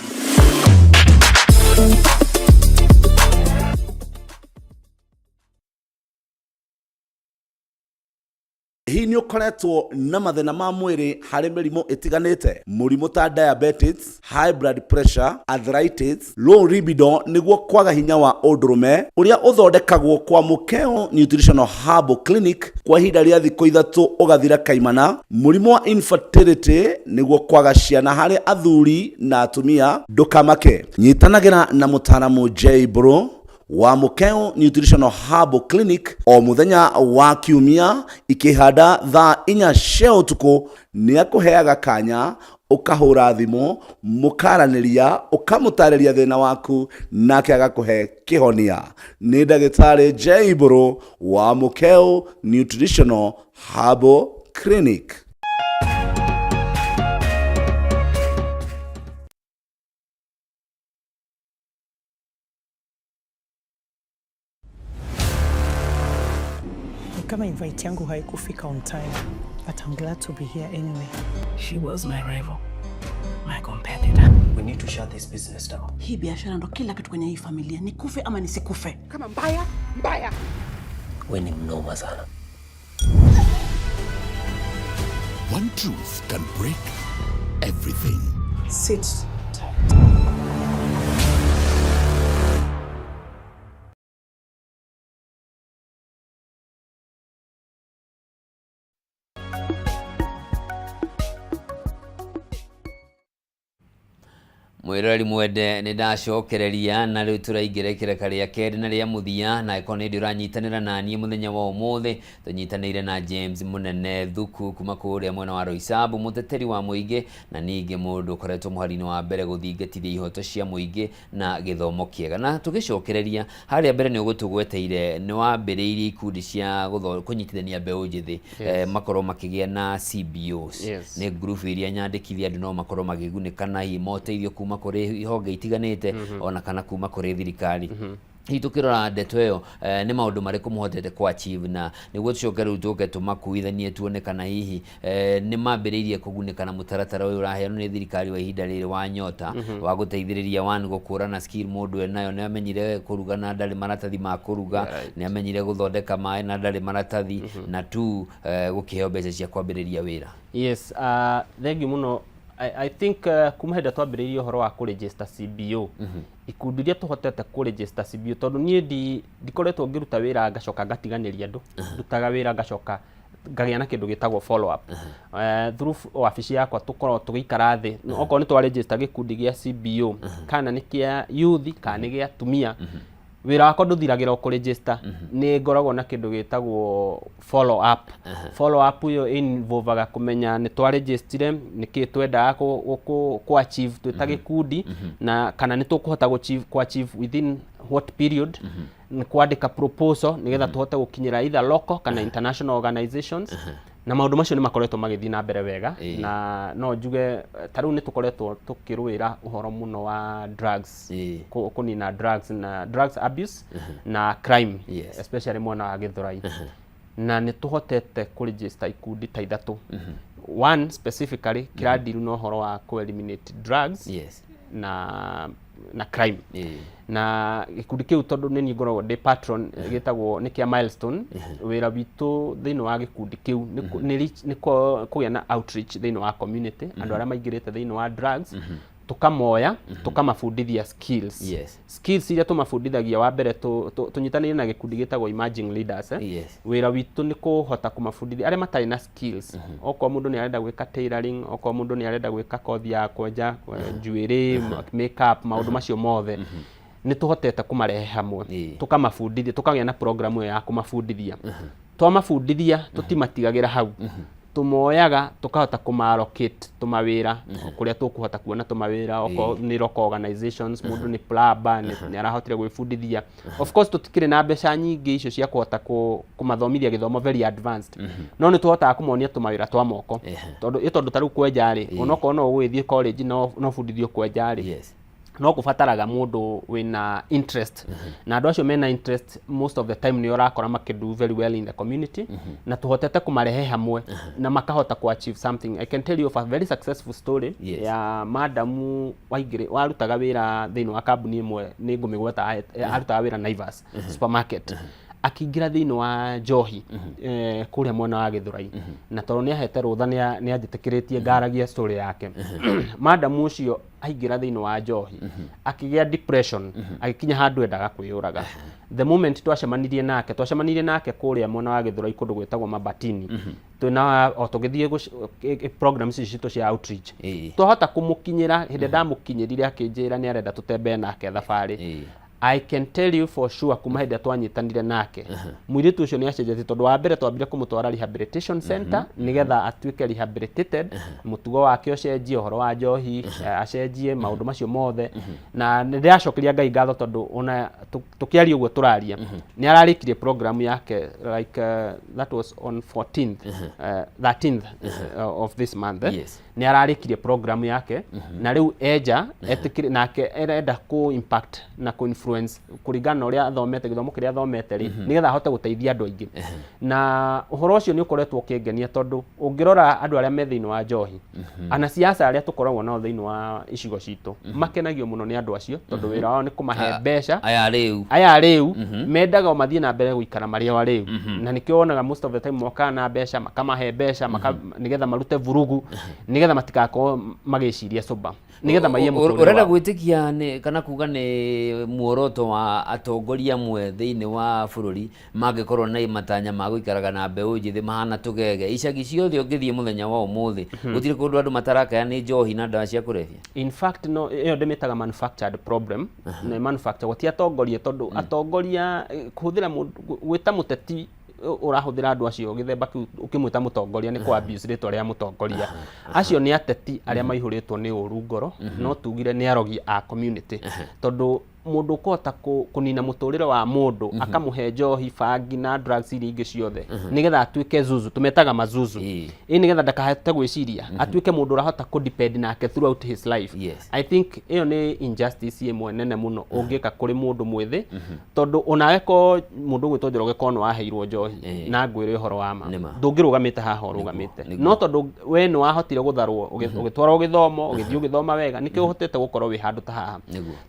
[SPEAKER 4] Hii ni ukoretwo na mathina ma mwiri hari mirimo itiganite, murimo ta diabetes, high blood pressure, arthritis, low libido niguo kwaga hinya wa undurume uria uthondekagwo kwa Mukeo Nutritional Herbal Clinic kwa ihinda ria thikũ 3 ugathira kaimana. Murimo wa infertility niguo kwaga ciana hari athuri na atumia, ndukamake. Nyitanagira na mutaramu J Bro wa Mukeo Nutritional Herbal Clinic o muthenya wa kiumia ikihanda thaa 4 cia utuku. Ni akuheaga kanya ukahura thimo mukaraniria ukamutareria thina waku nake agakuhe kihonia. Ni ndagitari J Bro wa Mukeo Nutritional Herbal Clinic.
[SPEAKER 5] Kama invite yangu haikufika on time, but I'm glad to be here anyway.
[SPEAKER 6] She was my rival, my competitor. We need to shut this business down.
[SPEAKER 7] Hii biashara ndo kila kitu kwenye hii familia, nikufe ama nisikufe.
[SPEAKER 6] Kama mbaya. We ni mnoma sana.
[SPEAKER 8] One truth can break everything.
[SPEAKER 5] Sit tight.
[SPEAKER 2] Mwirori mwende ni ndacokereria na riu turaingira kireka ria keri na ria muthia na ikoni ndi uranyitanira na nie muthenya wa umuthi tunyitanire na James Munene Thuku kuma kuria mwena wa Roysambu muteteri wa muingi na ningi mundu koretwo muharini wa mbere guthingatithia ihoto cia muingi na githomo kiega na tugicokereria haria mbere ni ugutugweteire ni wambiriirie ikundi cia kunyitithania mbeu njithi makorwo makigia na CBOs ni group iria nyandikithia andu no makorwo magigunika na imoteithio kuma kuri ihonge itiganite ona kana kuma kuri thirikari. Hii tukirora ndeto iyo ni maundu mariku muhotete kwa achieve na niguo tucokeru tuke tumakuithanie tuone kana hihi ni mambiriirie kugunika na mutaratara uyu uraheanwo ni thirikari wa ihinda riri wa nyota wa guteithiriria wan gukurana skill mundu nayo ni amenyire kuruga na ndari maratathi ma kuruga ni amenyire guthondeka mai na ndari maratathi na tu gukiheo mbeca cia kwambiriria wira.
[SPEAKER 1] Yes, thank you muno. I think kuma henda twambiriirie horo wa ku register CBO ikundi iria tuhotete ku register CBO tondu nie ndikoretwo ngiruta wira ngacoka ngatiganiria andu ndutaga wira ngacoka ngagia na kindu gitagwo follow up through wabici yakwa tukorwo tugikara thi okorwo ni twa register gikundi gia CBO kana ni kia youth kana ni gia tumia wira wakwa nduthiragira ku register ni ngoragwo na kindu gitagwo follow up. Follow up yo involvaga kumenya ni twa register niki twenda ku achieve twita gikundi na kana ni tukuhota ku achieve within what period ni kwandika proposal nigetha tuhote gukinyira either local kana international organizations na maundu macio ni makoretwo magithii na mbere wega na no njuge taru ni tukoretwo tukirwira uhoro muno wa drugs kunina drugs na drugs abuse na crime especially mwana wa Githurai na ni tuhotete ku register ikundi ta ithatu. One specifically kiradiru no horo wa ku eliminate drugs na na crime na gikundi kiu tondu ni ngoragwo ndi patron gitagwo ni kia Milestone wira witu thiini wa gikundi kiu ni kugia na outreach thiini wa community andu aria maingirite thiini wa drugs tukamoya tukamafundithia skills skills iria tumafundithagia wa mbere tunyitanire na gikundi gitagwo emerging leaders wira witu ni kuhota kumafundithia aria matari na skills oko mundu ni arenda gwika tailoring oko mundu ni arenda gwika kothi ya kwenja jewelry makeup maundu macio mothe ni tuhotete kumarehe hamwe tukamafundithia tukagia na program ya kumafundithia twamafundithia tutimatigagira hau tumoyaga tukahota kumarocate tumawira kuria tukuhota kuona tumawira oko ni local organizations mundu ni plumber ni arahotire gwifundithia of course tutikire na mbeca nyingi icio cia kuhota kumathomithia githomo very advanced no ni tuhotaga kumonia tumawira twa moko tondu taru kwenja ri onoko no gwithie college no fundithio kwenja ri no kufataraga mundu wina interest na andu acio mena interest most of the time ni urakora makidu very well in the community na tuhotete kumarehe hamwe na makahota ku achieve something. I can tell you of a very successful story ya madamu waigire warutaga wira thiini wa kambuni imwe ni ngumigweta arutaga wira Naivas supermarket akiingira thiini wa njohi kuria mwena wa Githurai na tondu ni ahete rutha ni anjitikiritie ngaragia story yake madamu ucio aingira thiini wa njohi akigia depression akikinya handu endaga kwiyuraga the moment twacemanirie nake kuria mwena wa Githurai kundu gwetagwo Mabatini twina otugithie programs ici cia outreach tuhota kumukinyira hindi ndamukinyirire akinjira ni arenda tutembe nake thabari I can tell you for sure kuma hindi twanyitanire nake mwiritu ucio ni acenjetie tondu wa mbere twambire kumutwara rehabilitation center nigetha atuike rehabilitated mutugo wake ucenjie uhoro wa njohi acenjie maundu macio mothe na ndiracokĩria Ngai ngatho tondu ona tukiaria uguo turaria ni ararikirie program yake like that was on 13th of this month ni ararikirie program yake na riu eja etikire nake erenda ku impact na ku influence kuringana na uria athomete githomo kiria athomete ri nigetha ahote guteithia andu aingi na uhoro ucio ni ukoretwo ukingenia tondu ungirora andu aria me thiini wa njohi ana siasa aria tukoragwo nao thiini wa icigo citu makenagio muno ni andu acio tondu wira wao ni kumahe mbeca aya riu mendaga o mathie na mbere guikara maria wa riu na nikio wonaga most of the time moka na mbeca makamahe mbeca nigetha marute vurugu nigetha matikako magiciria soba nigetha maiye muturire
[SPEAKER 2] urenda gwitikia ni kana kuga ni muoroto wa atongoria mwe thiini wa bururi mangikorwo na matanya ma guikaraga na mbeu njithi mahana tugege icagi ciothe ungithie muthenya wa umuthi gutire kundu andu matarakaya ni njohi na ndawa cia kurevia
[SPEAKER 1] in fact no iyo ndimitaga manufactured problem na manufacture goti atongoria tondu atongoria kuhuthira gwita muteti urahuthira andu acio githemba ukimwita mutongoria ni kwa abuse ritwa ria mutongoria acio ni ateti aria maihuritwo ni uru ngoro no tugire ni arogi a community tondu mundu kohota kunina muturire wa mundu akamuhe njohi bangi na drugs iria ingi ciothe nigetha atuike zuzu tumetaga mazuzu nigetha ndakahete gwiciria atuike mundu urahota ku depend nake throughout his life I think iyo ni injustice imwe nene muno ungika kuri mundu mwithi tondu onawe ko mundu gwitwo Njoroge kono waheirwo njohi na ngwire horo wa ma ndungirugamite haha urugamite no tondu we ni wahotire gutharwo ugitwarwo githomo ugithio githoma wega nikio uhotete gukorwo wi handu ta haha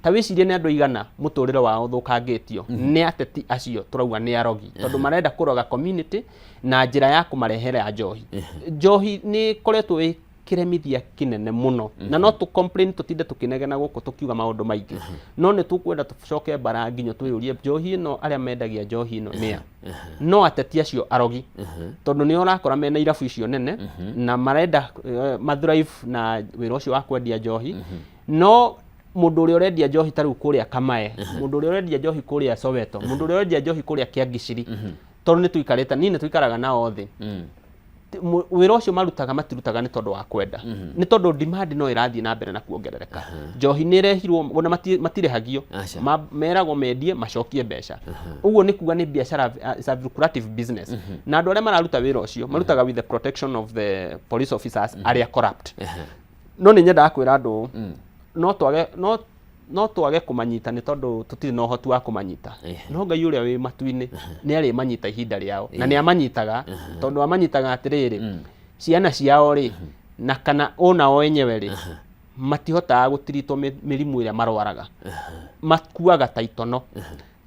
[SPEAKER 1] ta wicirie ni andu muturire wao thukangitio ni ateti acio turauga ni arogi tondu marenda kuroga community na njira ya kumarehera njohi ni koretwo kiremithia kinene muno na no tu complain tutinde tukinegena guku tukiuga maundu maingi no ni tukwenda tucoke bara nginyo twiyurie njohi no aria mendagia njohi no nia no ateti acio arogi tondu ni urakora mena irabu icio nene na marenda mathrive na wira ucio wa kwendia njohi no mundu uria urendia njohi taru kuria Kamae mundu uria urendia njohi kuria Soweto mundu uria urendia njohi kuria Kiangiciri tondu ni tuikarita nini tuikaraga nao thi wira ucio marutaga matirutaga ni tondu wa kwenda ni tondu demand no irathie na mbere na kuongerereka njohi ni rehirwo ona matirehagio meragwo mendie macokie mbeca uguo ni kuga ni biashara is a lucrative business na andu aria mararuta wira ucio marutaga with the protection of the police officers aria corrupt no ni nyenda akwira andu no twage kumanyita ni tondu tutiri no hoti wa kumanyita no Ngai uria wi matuini ni ari manyita ihinda riao na ni amanyitaga tondu amanyitaga atiriri ciana ciao ri na kana ona o enyewe ri matihotaga gutiritwo mĩrimũ ĩrĩa marwaraga makuaga ta itono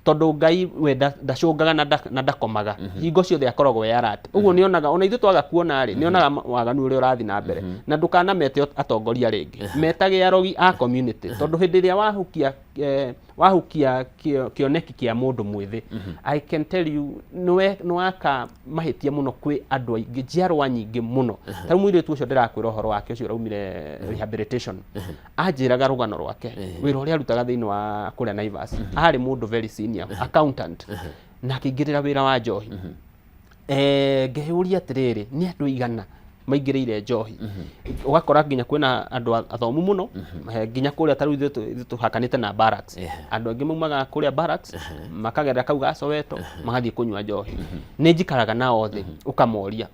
[SPEAKER 1] tondu Ngai we ndacungaga na ndakomaga hingo ciothe akoragwo we alert uguo nionaga ona ithu twaga kuona ri nionaga waganu uri urathi na mbere na ndukana mete atongoria ringi metage arogi a community tondu hindi ria wahukia kioneki kia mundu mwithi I can tell you nwaka mahitia muno kwi andu aingi njiarwa nyingi muno taru mwire tu ucio ndirakwira horo wake ucio raumire rehabilitation anjiraga rugano rwake wira uria arutaga thiini wa kuria Naivas ari mundu very senior accountant na akingirira wira wa njohi ngeuria atiriri ni andu igana maingirire njohi ugakora nginya kwina andu athomu muno nginya kuria taru ithu hakanite na barracks andu angi mumaga kuria barracks makagerera kau ga Soweto magathie kunywa njohi ni njikaraga nao thi ukamoria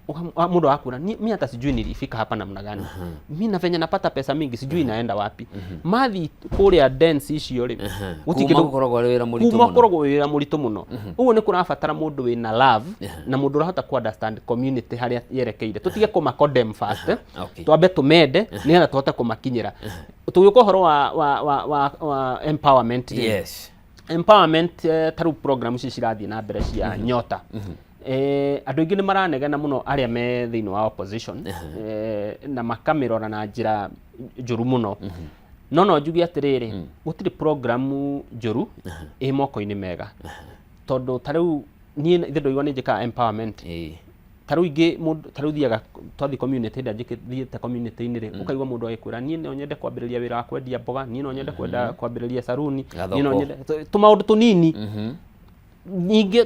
[SPEAKER 1] mundu akura mimi hata sijui nilifika hapa namna gani mimi na venye napata pesa mingi sijui inaenda wapi mathi kuria dance icio ri
[SPEAKER 2] gutikiro korogwo
[SPEAKER 1] wira muritu muno uguo ni kurabatara mundu wina love na mundu urahota ku understand community haria yerekeire tutige kuma condemn first twambe tumende nigetha tuhote kumakinyira tugiko horo wa empowerment empowerment taru program ici cirathie na mbere cia nyota andu ingi ni maranegena muno aria me thiini wa opposition na makamirora na njira njuru muno no njugi atiriri gutiri program njuru moko-ini mega tondu taru nie ithe igwa njika empowerment taru ingi mundu taru thiaga twathi community thiete community ini ri ukaigwa mundu agikwira nie no nyende kwambiriria wira wa kwendia mboga nie no nyende kwambiriria saruni nie no nyende tumaundu tunini ningi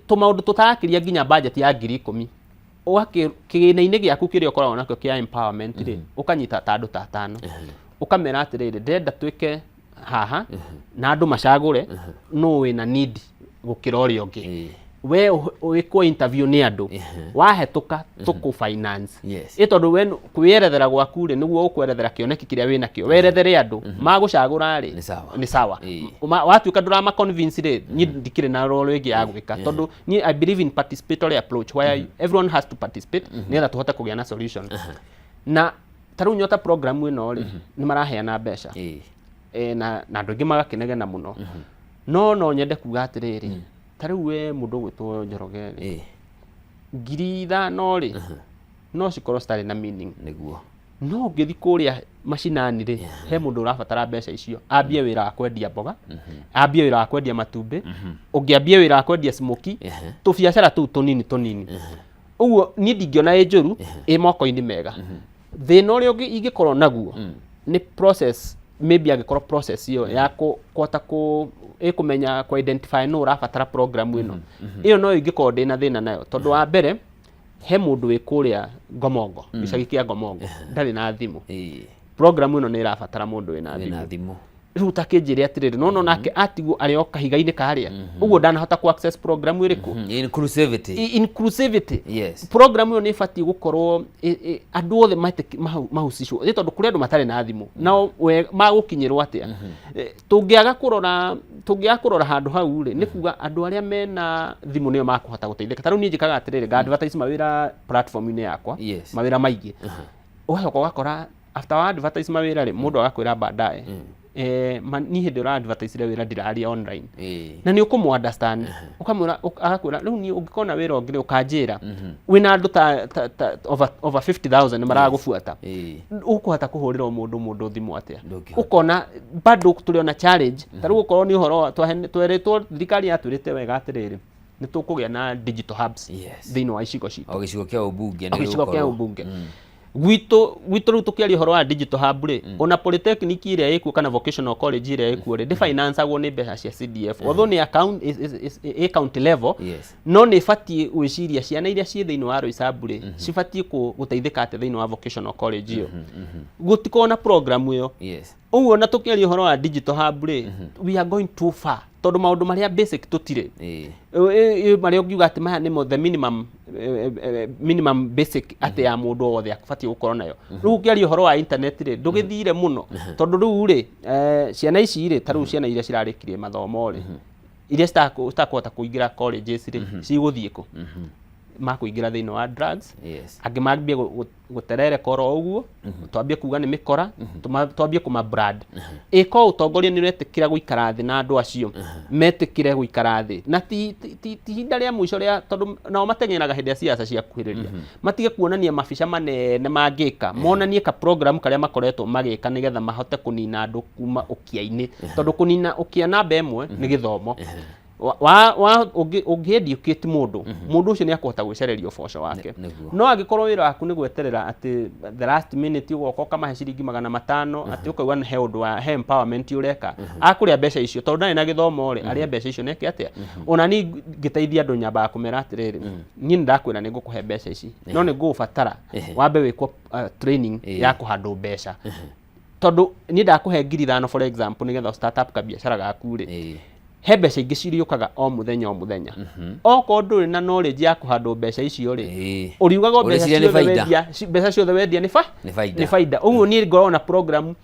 [SPEAKER 1] tumaundu tutarakiria nginya budget ya 10,000 kigina-ini giaku kiria ukoragwo nakio kia empowerment ri ukanyita tandu ta tano ukamera atiriri ndenda twike haha na andu macagure no wina need gukira uria ungi we wiko interview ni andu wahetuka tuku finance itondu we kwirethera gwaku ri niguo ukwerethera kioneki kiria wina kio werethere andu magucagura ri ni sawa watuika ndurama convince ri ni ndikire na role igi ya gwika tondu ni I believe in participatory approach where everyone has to participate nigetha tuhote kugia na solution na taru nyota program ino ri ni maraheana mbeca na andu ingi magakinegena muno no nyende kuga atiriri taru we mundu gwitwo Njoroge ri 5,000 ri no cikorwo stari na meaning
[SPEAKER 2] niguo
[SPEAKER 1] no ngithi kuria mashinani ri he mundu urabatara mbeca icio ambie wira wa kwendia mboga ambie wira wa kwendia matumbi ungiambie wira wa kwendia smoki tu biacara tu tunini uguo ni ndingiona njuru moko-ini mega thina uria ungi ingikorwo naguo ni process maybe agikorwo process iyo ya kuhota kumenya ku identify no urabatara program ino iyo no ingikorwo ndina thina nayo tondu wa mbere he mundu wi kuria Ngomongo gicagi kia Ngomongo ndari na thimu program ino ni irabatara mundu wina thimu riu takinjire atiriri no nake atigu ari o kahiga-ini karia uguo ndanahota ku access program iriku inclusivity program iyo ni fati gukorwo andu othe mahusishwo tondu kuri andu matari na thimu nao magukinyirwo atia tungiaga kurora handu hau ri ni kuga andu aria mena thimu niyo makuhota guteithika taru ni njikaga atiriri ga advertise mawira platform ini yakwa mawira maingi ugacoka ugakora after wa advertise mawira ri mundu agakwira baadaye ni hindi ura advertise wira ndiraria online na ni ukumu understand ukamura agakwira riu ni ungikona wira ungire ukanjira wina andu ta over 50,000 maragufuata ukuhota kuhurira mundu thimu atia ukona bado tuliona challenge taru gukorwo ni uhoro tweretwo thirikari yaturite wega atiriri ni tukugia na digital hubs thiini wa icigo citu
[SPEAKER 2] gicigo kia ubunge
[SPEAKER 1] Gwito riu tukiaria horo wa digital hub ri ona polytechnic iria ikuo kana vocational college iria ikuo ri finance agwo ni mbeca cia CDF although ni account level no ni fati gwiciria ciana iria cie thiini wa Roysambu ri cifati guteithika ate thiini wa vocational college iyo gutikona program iyo uguo na tukiaria horo wa digital hub ri we are going too far tondu maundu maria basic tutire maria ungiuga ati maya nimo the minimum basic ate ya mundu wothe akufati gukorwo nayo riu ukiaria horo wa internet ri ndugithire muno tondu riu ri ciana ici ri taru ciana iria cirarikirie mathomo ri iria citakuhota kuingira colleges ri ciguthie ku makuingira thiini wa drugs angi mambie guterere koro uguo twambie kuga ni mikora twambie kuma brand iko utongoria ni retikira guikara thi na andu acio metikire guikara thi na ti hinda ria mwisho ria tondu nao mateng'eraga hindi ya siasa cia kuhiriria matige kuonania mabica manene mangika monanie ka program karia makoretwo magika nigetha mahote kunina andu kuma ukia-ini tondu kunina ukia namba imwe ni githomo ungi-educate mundu ucio ni akuhota gwicereria uboco wake no angikorwo wira waku ni gweterera ati the last minute ugoka kama ciringi 500 ati ukauga he undu wa he empowerment ureka akuria mbeca icio tondu ndari na githomo ri aria mbeca icio neke atia ona ni ngiteithia andu nyamba kumera atiriri ni ndakwira ni ngukuhe mbeca ici no ni ngubatara wambe wikwo training ya kuhandu mbeca tondu ni ndakuhe 5,000 for example nigetha startup ka biashara gaku ri he mbeca ingĩ ciriũkaga o muthenya oko ndũrĩ na knowledge ya kũhandwo mbeca icio rĩ ũriugaga mbeca ciothe wendia nĩ faida ũguo niĩ ngoragwo na program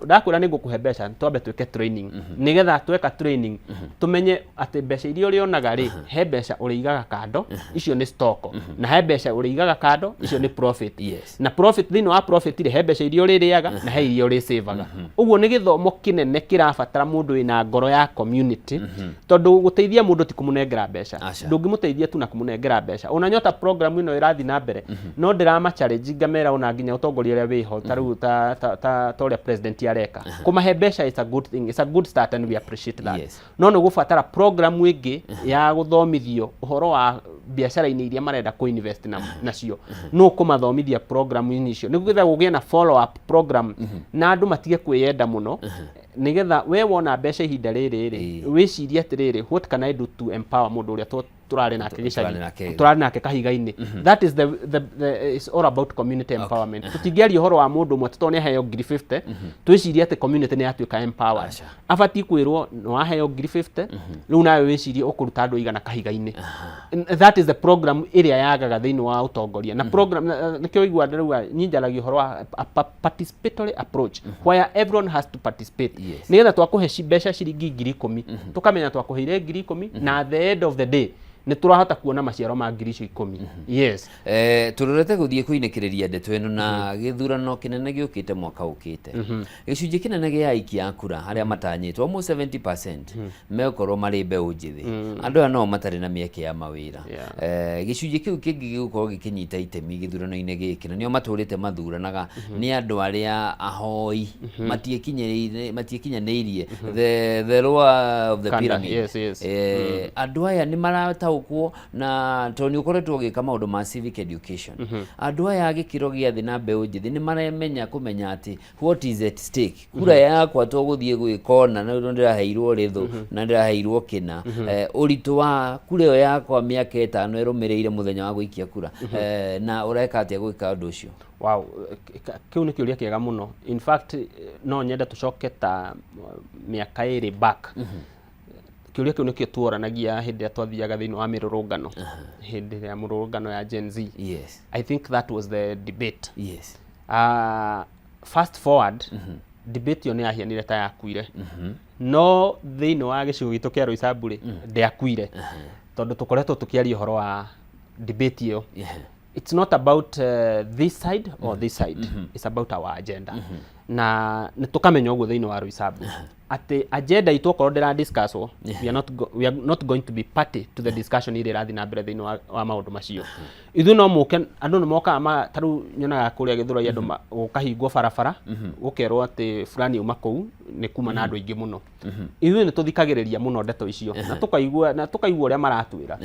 [SPEAKER 1] ndakwĩra nĩ ngũkũhe mbeca twambe twĩke training nigetha tweka training tumenye atĩ mbeca iria ũrĩonaga rĩ he mbeca ũrĩigaga kando icio nĩ stock na he mbeca ũrĩigaga kando icio nĩ profit na profit thĩinĩ wa profit rĩ he mbeca iria ũrĩrĩaga na he iria ũrĩsaveaga ũguo nĩ gĩthomo kĩnene kĩrabatara mũndũ wĩna ngoro ya community tondũ gũteithia mũndũ ti kũmũnengera mbeca ndũngĩmũteithia tu na kũmũnengera mbeca unanyota program ĩno ĩrathi na mbere no ndĩrama challenge ngamera ona nginya ũtongoria ũrĩa wĩho ta rĩu ta ũrĩa president yareka kumahe mbeca is a good thing, it's a good start and we appreciate that no nĩ gũbatara program ĩngĩ ya gũthomithio ũhoro wa biacara-inĩ iria marenda ku-invest nacio no kũmathomithia program-inĩ icio nĩgetha gũgĩe na follow up program na andũ matige kwĩyenda mũno nigetha we wona mbeca ihinda rĩrĩ wĩcirie atĩrĩrĩ what can I do to empower mũndũ ũrĩa turari nake gicagi turari nake kahiga-ini that is the it's all about community empowerment tutingiaria uhoro wa mundu mwe tutone heo 50 twicirie ati community ni atuika empowered abati kwirwo no aheo 50 riu nawe wicirie ukuruta andu igana kahiga-ini that is the program area yagaga thiini wa utongoria na program nikio igwa ndĩrauga nyinjaragia uhoro wa participatory approach where everyone has to participate nigetha twakuhe mbeca ciringi 10,000 tukamenya twakuheire 10,000 na at the end of the day ni turahota kuona maciaro ma 10,000 yes
[SPEAKER 2] turorete guthie kuinekereria ndeto eno na githurano kinene giukite mwaka ukite gicunji kinene gia aikia akura haria matanyitwo almost 70% mekorwo mari mbeu njithi andu aya no matari na mieke ya mawira gicunji kiu kingi gigukorwo gikinyita itemi githurano-ini giki na nio maturite mathuranaga ni andu aria ahoi matiekinyanirie the lower of the pyramid andu aya ni marata ukwo na toni ukoretwo gika maundu ma civic education andu aya gikiro gia thi na mbeu njithi ni maremenya kumenya ati what is at stake kura yakwa to guthie gwikona na ndiraheirwo rithu na ndiraheirwo kina uritu wa kura yo yakwa miaka 5 irumireire muthenya wa guikia kura na ureka atia gwika undu ucio
[SPEAKER 1] wow kiu ni kiuria kiega muno in fact no nyenda tucoke ta miaka 2 back kiuria kiu nikio tuoranagia hindi ya twathiaga thiini wa mirurungano hindi ya mirurungano ya Gen Z I think that was the debate fast forward debate yo ni ahianire ta yakuire no thiini wa gicigo gitu kia Roysambu ri ndiakuire tondu tukoretwo tukiaria uhoro wa debate yo it's not about this side or this side it's about our agenda na tukamenya uguo thiini wa Roysambu ati agenda itu korwo ndira discuss we are not going to be party to the discussion ire rathi na mbere thiini wa maundu macio ithu no muke andu ni moka ma taru nyonaga kuria githura andu gukahingwo barabara gukerwo ati fulani uma kou ni kuma na andu aingi muno ithu ni tuthikagiriria muno ndeto icio na tukaigua uria maratwira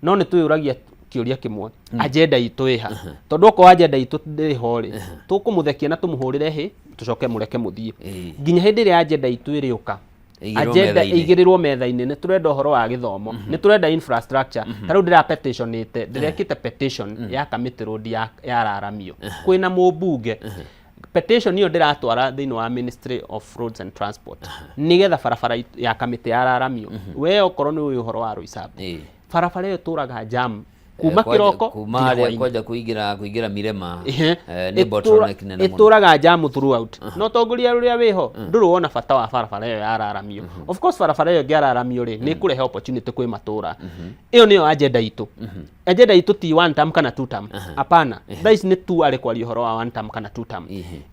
[SPEAKER 1] no ni tuyuragia kiuria kimwe agenda itu iha tondu ko agenda itu ndiho ri tukumuthekia na tumuhurire hi tucoke mureke muthie nginya hindi ria agenda itu iriuka agenda igirirwo metha-ini ni turenda uhoro wa githomo ni turenda infrastructure taru ndira petitionite ndirekite petition ya Kamiti Road ya Araramio kwina mubunge petition hiyo ndiratwara thiini wa Ministry of Roads and Transport nigetha barabara ya Kamiti ya Araramio we okorwo ni uhoro wa Roysambu barabara iyo turaga jam kuma kiroko
[SPEAKER 2] kuma kwaja kuigira mirema ni bottleneck nene muno
[SPEAKER 1] ituraga jamu throughout no tongoria ruria wiho nduru wona bata wa barabara iyo ya Araramio of course barabara iyo ya Araramio ri ni kurehe opportunity kwi matura iyo niyo agenda itu agenda itu ti one term kana two term apana thais ni tu ale kwa lihoro wa one term kana two term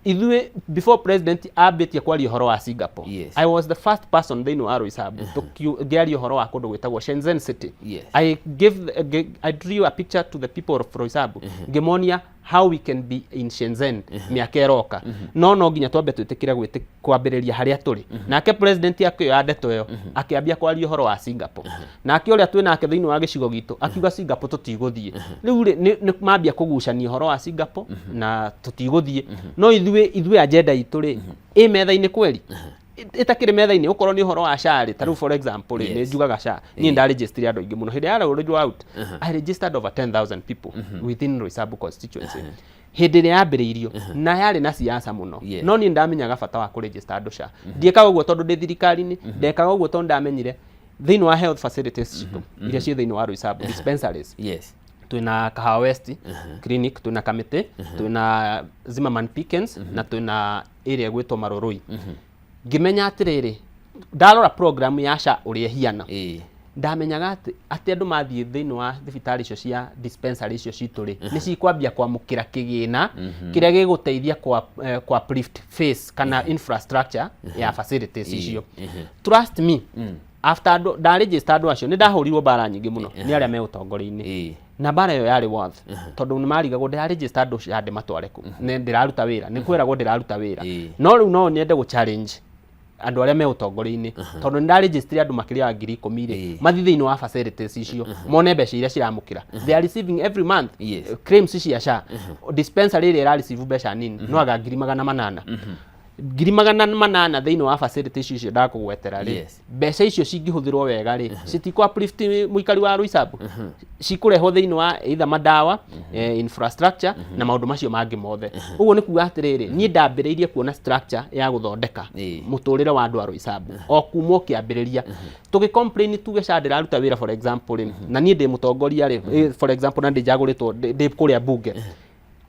[SPEAKER 1] ithui before president abetie kwa lihoro wa Singapore I was the first person they know Aroisabu to get lihoro wa kundu gwetagwo Shenzhen city I drew a picture to the people of Roisabu ngemonia how we can be in Shenzhen miaka eroka no nginya twambe twitikire kwambiriria haria turi nake president akioya ndeto yo akiambia kwa lihoro wa Singapore nake uria twina nake thiini wa gicigo gitu akiuga Singapore tutiguthie riu ni mambia kugucania horo wa Singapore na tutiguthie no ithui agenda itu ri metha-ini kweli itakire metha-ini ukorwo ni horo wa shari taru for example ni njugaga sha ni nda register andu ingi muno hindi ya road out I registered over 10,000 people within Roysambu constituency hindi ni yambiriirio na yari na siasa muno no ni ndamenyaga bata wa ku register andu sha ndiekaga uguo tondu ndi thirikari-ini ndekaga uguo tondu ndamenyire thiini wa health facilities iria ci thiini wa Roysambu dispensaries twina Kahawa West clinic twina Kamiti twina Zimmerman Pickens na twina area gwitwo Maroroi ngimenya atiriri ndarora program ya SHA uria hiana ndamenyaga ati andu mathie thiini wa thibitari icio cia dispensary icio cituri ni cikwambia kwamukira kigina kiria giguteithia kwa uplift phase kana infrastructure ya facilities icio trust me after da register andu acio ni ndahurirwo bara nyingi muno ni aria me utongori-ini na bara yo yari worth tondu ni marigagwo nda register andu cia matwareku ni ndiraruta wira ni kwiragwo ndiraruta wira no riu no niende gu challenge andu aria me utongori-ini tondu nda register andu makiria wa 10,000 mathi thiini wa facilities icio mone mbeca iria ciramukira they are receiving every month claims cia SHA dispensary iria receive mbeca nini no aga 800 800 thiini wa facilities icio ndakugwetera ri mbeca icio cingihuthirwo wega ri citiko uplift muikari wa Roysambu cikureho thiini wa either madawa infrastructure na maundu macio mangi mothe uguo ni kuga atiriri ni ndambiriirie kuona structure ya guthondeka muturire wa andu a Roysambu o kumo kiambiriria tugicomplain tuge SHA ndiraruta wira for example na ni ndi mutongoria ri for example na ndi jaguritwo ndi kuria bunge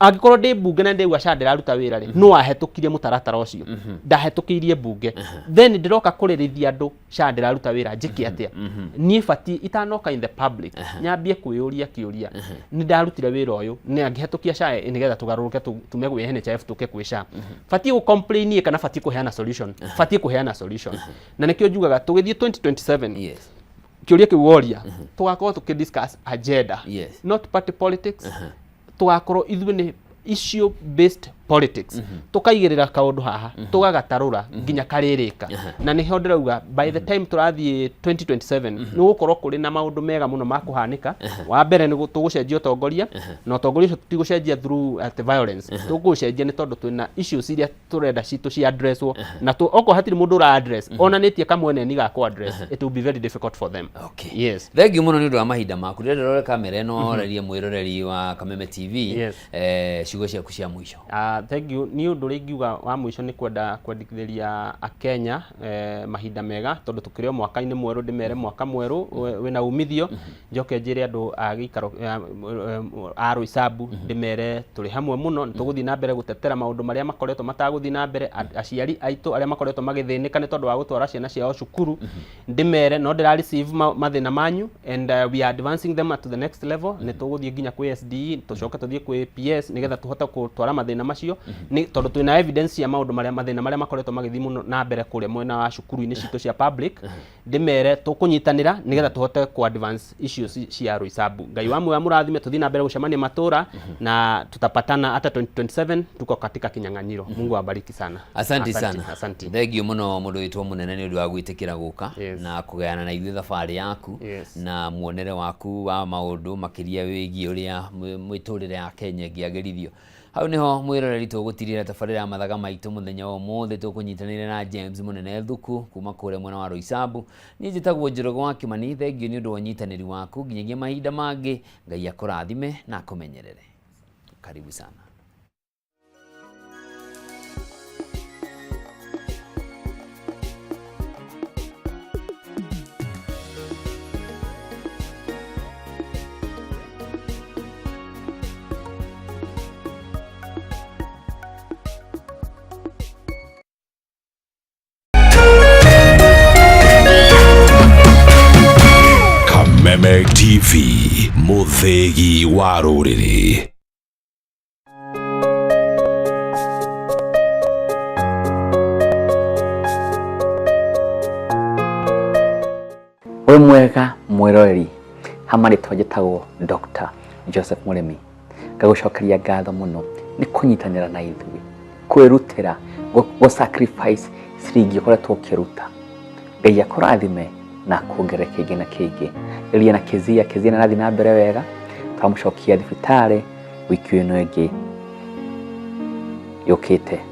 [SPEAKER 1] agikorwo ndi bunge na ndigwa SHA ndiraruta wira ri no ahetukirie mutaratara ucio ndahetukirie bunge then ndiroka kuririthia andu SHA ndiraruta wira njiki atia ni fati itanoka in the public nyambie kuyuria kiuria ni ndarutire wira uyu ni angihetukia SHA nigetha tugaruruke tume gwe NHIF tuke kwi SHA fati ku complain kana fati kuheana solution fati kuheana solution na nikio njugaga tugithie 2027 kiuria kiworia tugakorwo tukidiscuss agenda not party politics tugakorwo ithuĩ ni issue based politics tukaigirira kaundu haha tugagatarura nginya karirika na niho ndirauga by the time turathie 2027 ni gukorwo kuri na maundu mega muno makuhanika wa mbere ni tugucenjia utongoria na utongoria ucio tigucenjia through violence tugucenjia ni tondu twina issues iria turenda citu ci addresswo na oko hatiri mundu ra address onanitie kamwene ni gakwa address it will be very difficult for them yes
[SPEAKER 2] thank you muno ni undu wa mahinda maku ndirerore kamera eno rerie mwiroreri wa Kameme TV ciugo ciaku cia mwisho
[SPEAKER 1] thank you ni undu ringiuga wa mwisho ni kwendithĩria akenya mahinda mega tondu tukirio mwaka-ini mweru ndimere mwaka mweru wina umithio njoke njire andu a gikaro a Roysambu ndimere turi hamwe muno tuguthii na mbere gutetera maundu maria makoretwo mataguthii na mbere aciari aitu aria makoretwo magithinika ni tondu wa gutwara ciana ciao cukuru ndimere no ndira receive mathina manyu and we are advancing them to the next level ni tuguthii nginya kwi SDE tucoke tuthii kwi PS nigetha tuhote gutwara mathina macio ni tondu twina evidence ya maundu maria mathina maria makoretwo magithi muno na mbere kuria mwena wa cukuru-ini citu cia public ndimere tukunyitanira nigetha tuhote ku advance issues cia Roysambu ngai wa mwe murathime tuthi na mbere gucemania matura na tutapatana hata 2027 tuko katika kinyang'anyiro Mungu awabariki sana
[SPEAKER 2] asante sana thank you muno mundu witwo munene ni undu wa gwitikira guka na kugeana na ithuĩ thabarĩ yaku na muonere waku wa maundu makiria wigie uria mwiturire ya Kenya ngiagerithio hau niho mwiroreri tugutirira tabarĩra ya mathaga maitu muthenya wa umuthi tukunyitanire na James Munene Thuku kuma kure mwena wa Roysambu ni njitagwo Njoroge wa Kimani thengiũ ni undu wa nyitanĩri waku nginyagia mahinda mangĩ ngai akũrathime na akumenyerere karibu sana
[SPEAKER 8] Kameme TV. Muthegi wa rũrĩrĩ.
[SPEAKER 9] We mwega mwiroreri, hamari twajitagwo Dr. Joseph Murimi. Ngagucokeria ngatho muno ni kunyitanira na ithui, kwirutira, go sacrifice ciringi ukoretwo ukiruta. Ngai akurathime na kuongere kingi na kingi. Elia na Kezia na nathi na mbere wega, twamucokia thibitari wiki ino ingi yukite.